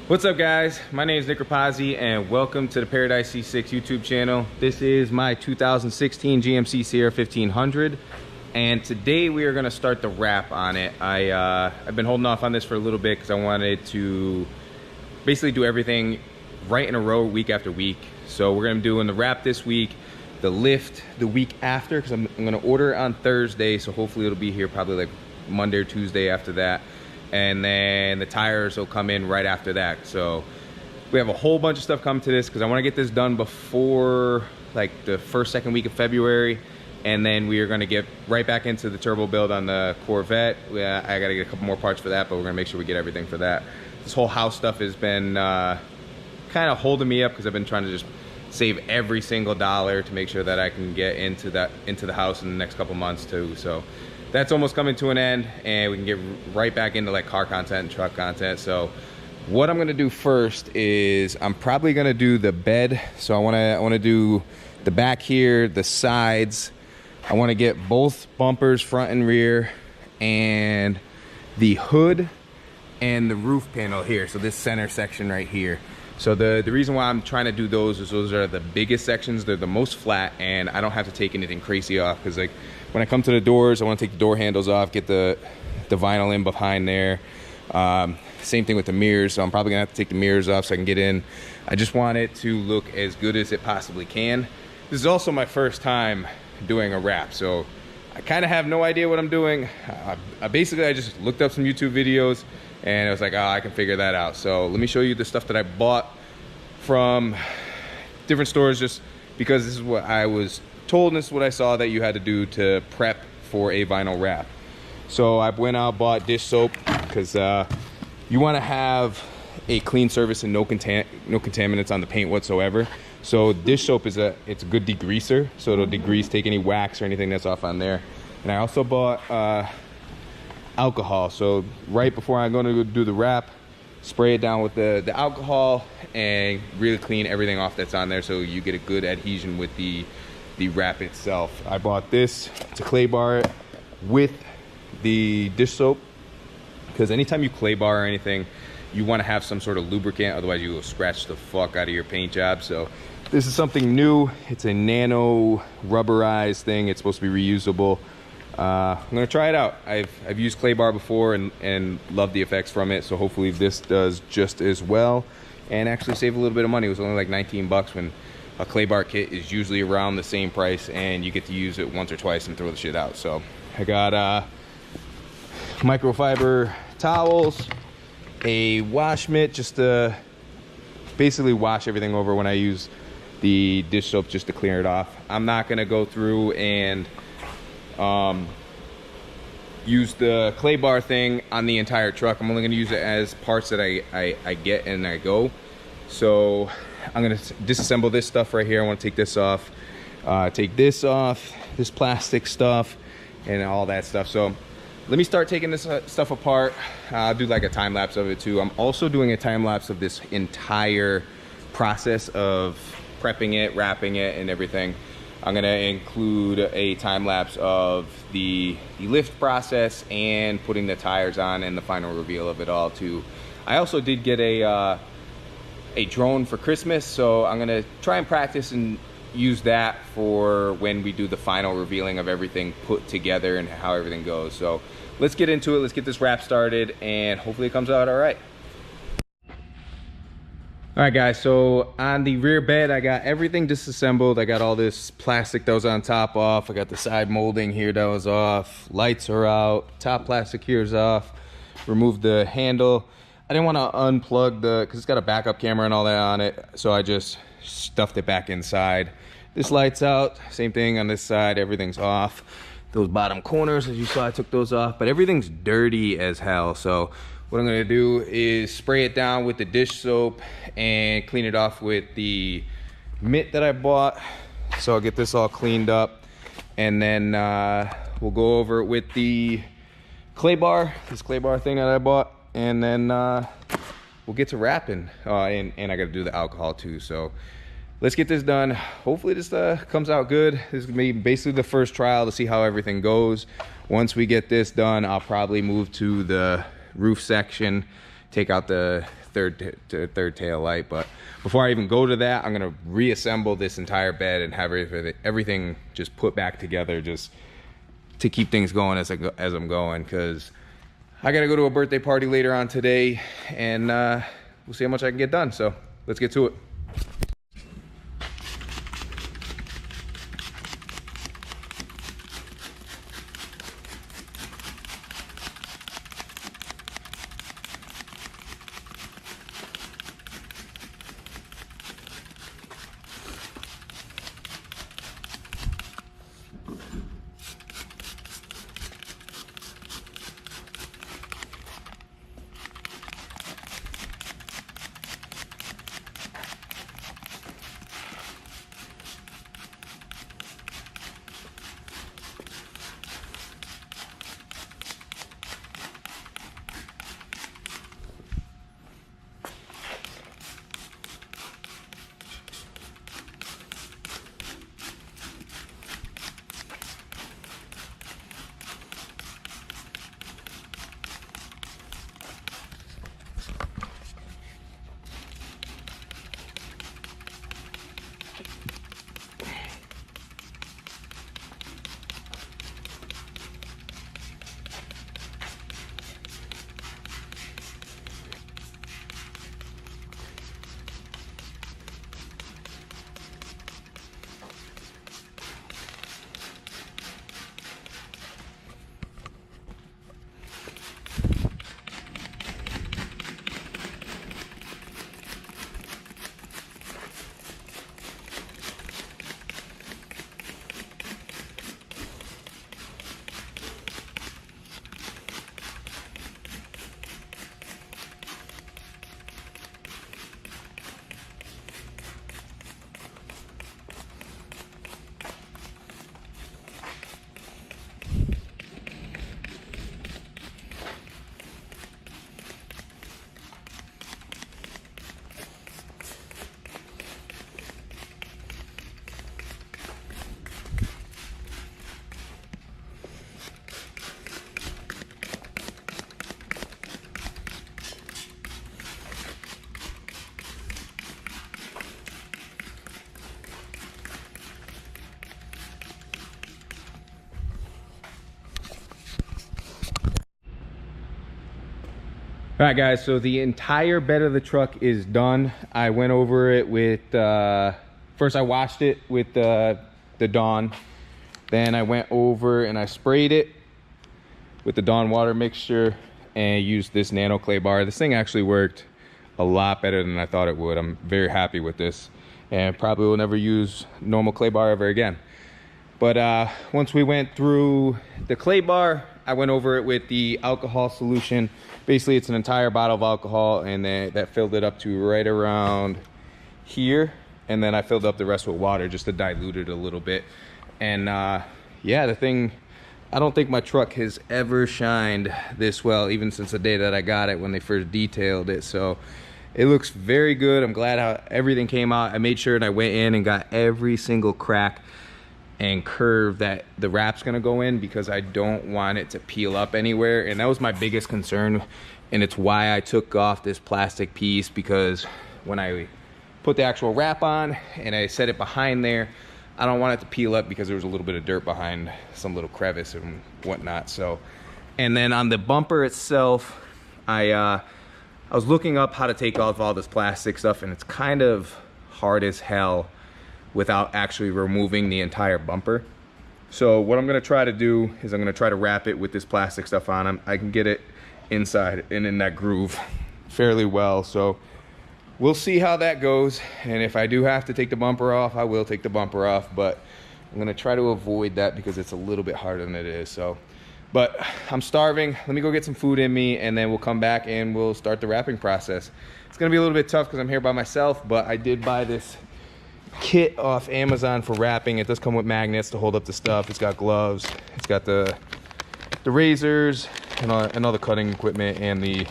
What's up, guys? My name is Nick Rapazzi and welcome to the Paradise C6 YouTube channel. This is my 2016 GMC Sierra 1500 and today we are going to start the wrap on it. I've been holding off on this for a little bit because I wanted to basically do everything right in a row week after week. So we're going to be doing the wrap this week, the lift the week after, because I'm going to order it on Thursday, so hopefully it'll be here probably like Monday or Tuesday after that. And then the tires will come in right after that. So we have a whole bunch of stuff coming to this because I want to get this done before like the second week of February, and then we are going to get right back into the turbo build on the Corvette. I got to get a couple more parts for that, but we're going to make sure we get everything for that. This whole house stuff has been kind of holding me up because I've been trying to just save every single dollar to make sure that I can get into the house in the next couple months too. So that's almost coming to an end and we can get right back into like car content and truck content. So what I'm gonna do first is I'm probably gonna do the bed. So I wanna do the back here, the sides. I wanna get both bumpers, front and rear, and the hood and the roof panel here. So this center section right here. So the reason why I'm trying to do those is those are the biggest sections. They're the most flat and I don't have to take anything crazy off, because like when I come to the doors, I want to take the door handles off, get the vinyl in behind there. Same thing with the mirrors. So I'm probably gonna have to take the mirrors off so I can get in. I just want it to look as good as it possibly can. This is also my first time doing a wrap, so I kind of have no idea what I'm doing. I just looked up some YouTube videos and I was like, oh, I can figure that out. So let me show you the stuff that I bought from different stores, just because this is what I was told and this is what I saw that you had to do to prep for a vinyl wrap. So I went out, bought dish soap, because you want to have a clean surface and no contaminants on the paint whatsoever. So dish soap is it's a good degreaser, so it'll degrease, take any wax or anything that's off on there. And I also bought alcohol. So right before I'm going to do the wrap, spray it down with the alcohol and really clean everything off that's on there, so you get a good adhesion with the wrap itself. I bought this to clay bar it with the dish soap, because anytime you clay bar or anything, you want to have some sort of lubricant, otherwise you will scratch the fuck out of your paint job. So this is something new. It's a nano rubberized thing. It's supposed to be reusable. I'm gonna try it out. I've used clay bar before and loved the effects from it, so hopefully this does just as well and actually save a little bit of money. It was only like 19 bucks when a clay bar kit is usually around the same price, and you get to use it once or twice and throw the shit out. So I got microfiber towels, a wash mitt just to basically wash everything over when I use the dish soap, just to clear it off. I'm not gonna go through and use the clay bar thing on the entire truck. I'm only going to use it as parts that I get and I go. So I'm going to disassemble this stuff right here. I want to take this off, this plastic stuff and all that stuff. So let me start taking this stuff apart. I'll do like a time lapse of it too. I'm also doing a time lapse of this entire process of prepping it, wrapping it and everything. I'm gonna include a time lapse of the lift process and putting the tires on and the final reveal of it all too. I also did get a drone for Christmas, so I'm gonna try and practice and use that for when we do the final revealing of everything put together and how everything goes. So let's get into it. Let's get this wrap started and hopefully it comes out all right. All right, guys, so on the rear bed, I got everything disassembled. I got all this plastic that was on top off. I got the side molding here that was off. Lights are out. Top plastic here is off. Removed the handle. I didn't want to unplug because it's got a backup camera and all that on it, so I just stuffed it back inside. This light's out. Same thing on this side. Everything's off. Those bottom corners, as you saw, I took those off, but everything's dirty as hell. So what I'm gonna do is spray it down with the dish soap and clean it off with the mitt that I bought. So I'll get this all cleaned up, and then we'll go over it with the clay bar, this clay bar thing that I bought, and then we'll get to wrapping. And I gotta do the alcohol too. So let's get this done. Hopefully this comes out good. This is gonna be basically the first trial to see how everything goes. Once we get this done, I'll probably move to the roof section take out the third tail light. But before I even go to that, I'm gonna reassemble this entire bed and have everything just put back together, just to keep things going as I'm going, because I gotta go to a birthday party later on today, and we'll see how much I can get done. So let's get to it. All right, guys, so the entire bed of the truck is done. I went over it with, first I washed it with the Dawn. Then I went over and I sprayed it with the Dawn water mixture and used this nano clay bar. This thing actually worked a lot better than I thought it would. I'm very happy with this, and probably will never use normal clay bar ever again. But once we went through the clay bar, I went over it with the alcohol solution. Basically, it's an entire bottle of alcohol, and then that filled it up to right around here. And then I filled up the rest with water just to dilute it a little bit. And yeah, the thing, I don't think my truck has ever shined this well, even since the day that I got it when they first detailed it. So it looks very good. I'm glad how everything came out. I made sure and I went in and got every single crack and curve that the wrap's gonna go in, because I don't want it to peel up anywhere. And that was my biggest concern, and it's why I took off this plastic piece, because when I put the actual wrap on and I set it behind there, I don't want it to peel up because there was a little bit of dirt behind some little crevice and whatnot. So, and then on the bumper itself, I was looking up how to take off all this plastic stuff, and it's kind of hard as hell without actually removing the entire bumper. So what I'm gonna try to do is I'm gonna try to wrap it with this plastic stuff on. I can get it inside and in that groove fairly well. So we'll see how that goes. And if I do have to take the bumper off, I will take the bumper off, but I'm gonna try to avoid that because it's a little bit harder than it is. So, but I'm starving. Let me go get some food in me, and then we'll come back and we'll start the wrapping process. It's gonna be a little bit tough because I'm here by myself, but I did buy this kit off Amazon for wrapping. It does come with magnets to hold up the stuff. It's got gloves, it's got the razors and all the cutting equipment, and the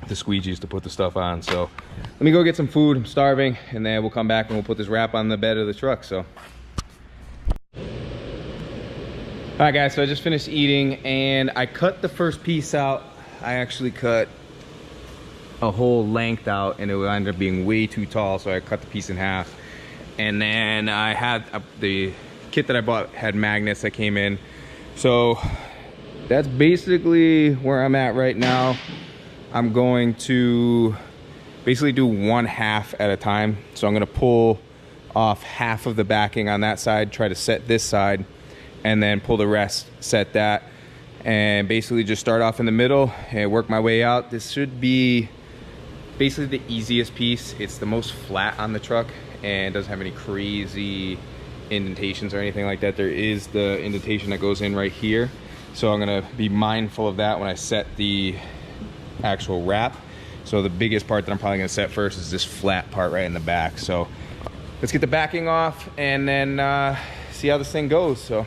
squeegees to put the stuff on. So let me go get some food. I'm starving, and then we'll come back and we'll put this wrap on the bed of the truck. So all right, guys, so I just finished eating and I cut the first piece out I actually cut a whole length out and it would end up being way too tall, so I cut the piece in half. And then I had the kit that I bought had magnets that came in. So that's basically where I'm at right now. I'm going to basically do 1/2 at a time. So I'm gonna pull off half of the backing on that side, try to set this side, and then pull the rest, set that, and basically just start off in the middle and work my way out. This should be basically the easiest piece. It's the most flat on the truck and doesn't have any crazy indentations or anything like that. There is the indentation that goes in right here. So I'm gonna be mindful of that when I set the actual wrap. So the biggest part that I'm probably gonna set first is this flat part right in the back. So let's get the backing off and then see how this thing goes. So.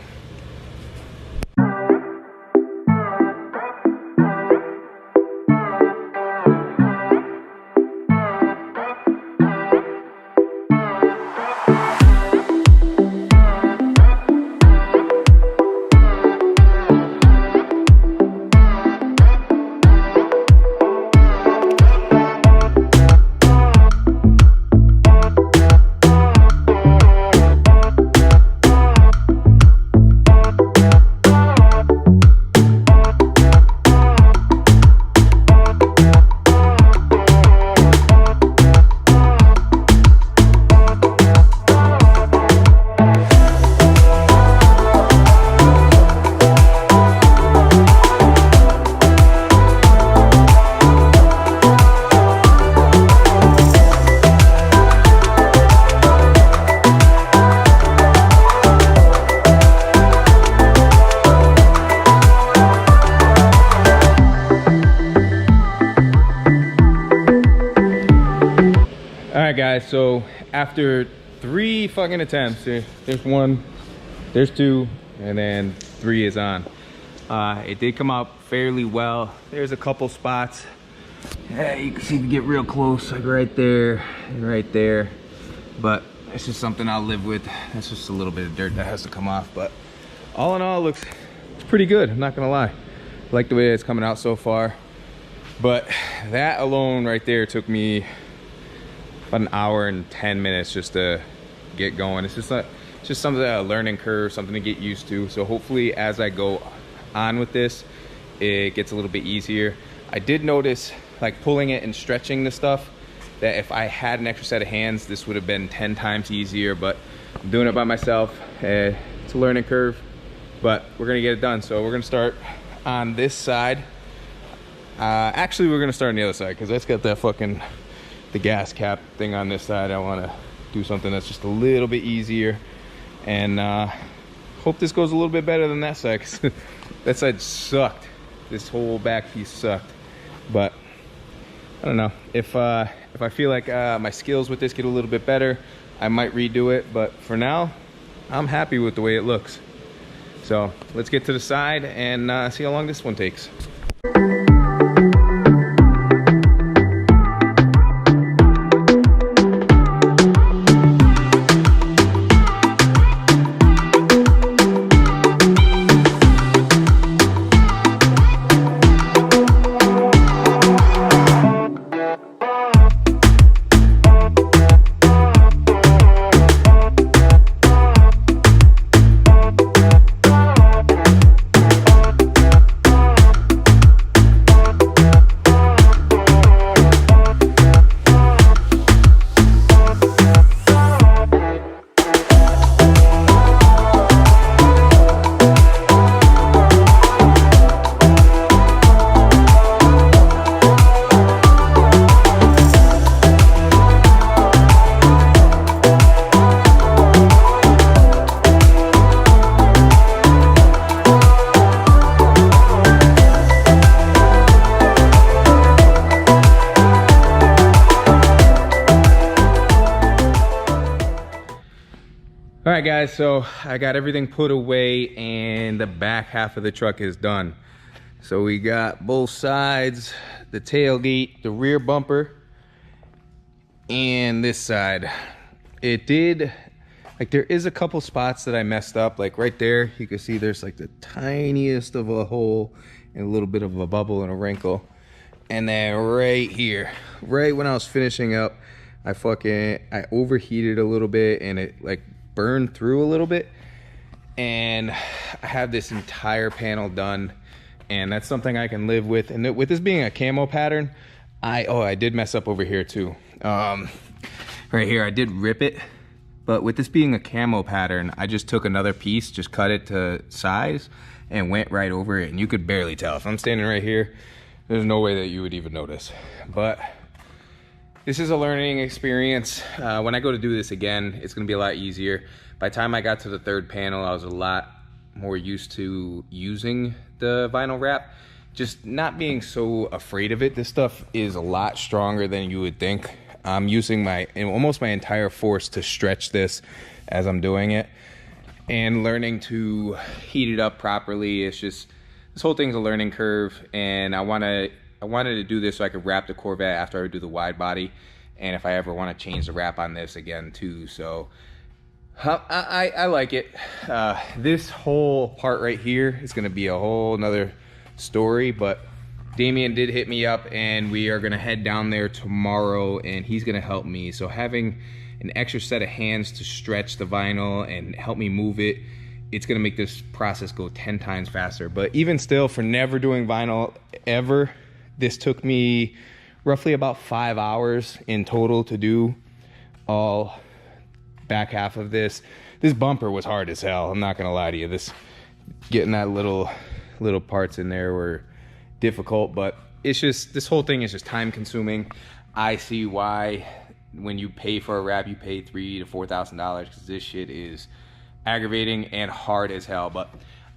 Alright guys, so after 3 fucking attempts, there's 1, there's 2, and then 3 is on. It did come out fairly well. There's a couple spots. Yeah, you can see if you get real close, like right there and right there. But it's just something I'll live with. That's just a little bit of dirt that has to come off. But all in all, it's pretty good, I'm not gonna lie. I like the way it's coming out so far. But that alone right there took me about 1 hour and 10 minutes just to get going. It's just something, a learning curve, something to get used to. So hopefully as I go on with this, it gets a little bit easier. I did notice, like pulling it and stretching the stuff, that if I had an extra set of hands, this would have been 10 times easier, but I'm doing it by myself. It's a learning curve, but we're gonna get it done. So we're gonna start on this side. Actually, we're gonna start on the other side because that's got that fucking, the gas cap thing on this side. I wanna do something that's just a little bit easier, and hope this goes a little bit better than that side, 'cause that side sucked. This whole back piece sucked. But I don't know, if I feel like my skills with this get a little bit better, I might redo it, but for now I'm happy with the way it looks. So let's get to the side and see how long this one takes. All right guys, so I got everything put away and the back half of the truck is done. So we got both sides, the tailgate, the rear bumper, and this side. It did, like there is a couple spots that I messed up, like right there, you can see there's like the tiniest of a hole, and a little bit of a bubble and a wrinkle. And then right here, right when I was finishing up, I overheated a little bit and it like burned through a little bit. And I have this entire panel done, and that's something I can live with. And with this being a camo pattern, I did mess up over here too. Right here, I did rip it, but with this being a camo pattern, I just took another piece, just cut it to size and went right over it, and you could barely tell. If I'm standing right here, there's no way that you would even notice. But this is a learning experience. When I go to do this again, it's gonna be a lot easier. By the time I got to the third panel, I was a lot more used to using the vinyl wrap, just not being so afraid of it. This stuff is a lot stronger than you would think. I'm using almost my entire force to stretch this as I'm doing it, and learning to heat it up properly. It's just, this whole thing's a learning curve, and I wanted to do this so I could wrap the Corvette after I do the wide body, and if I ever want to change the wrap on this again too. So I like it. This whole part right here is going to be a whole nother story, but Damien did hit me up, and we are going to head down there tomorrow, and he's going to help me. So having an extra set of hands to stretch the vinyl and help me move it, it's going to make this process go 10 times faster. But even still, for never doing vinyl ever, this took me roughly about 5 hours in total to do all back half of this. This bumper was hard as hell, I'm not gonna lie to you. Getting that little parts in there were difficult, but it's just, this whole thing is just time consuming. I see why when you pay for a wrap, you pay $3,000 to $4,000, because this shit is aggravating and hard as hell. But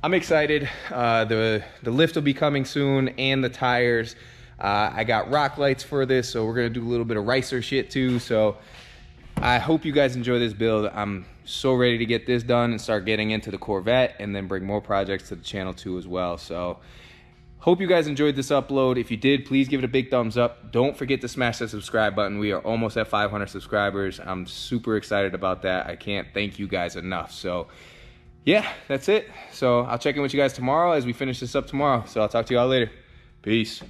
I'm excited. The lift will be coming soon, and the tires. I got rock lights for this, so we're gonna do a little bit of ricer shit too. So I hope you guys enjoy this build. I'm so ready to get this done and start getting into the Corvette, and then bring more projects to the channel too as well. So hope you guys enjoyed this upload. If you did, please give it a big thumbs up. Don't forget to smash that subscribe button. We are almost at 500 subscribers. I'm super excited about that. I can't thank you guys enough. So yeah, that's it. So I'll check in with you guys tomorrow as we finish this up tomorrow. So I'll talk to you all later. Peace.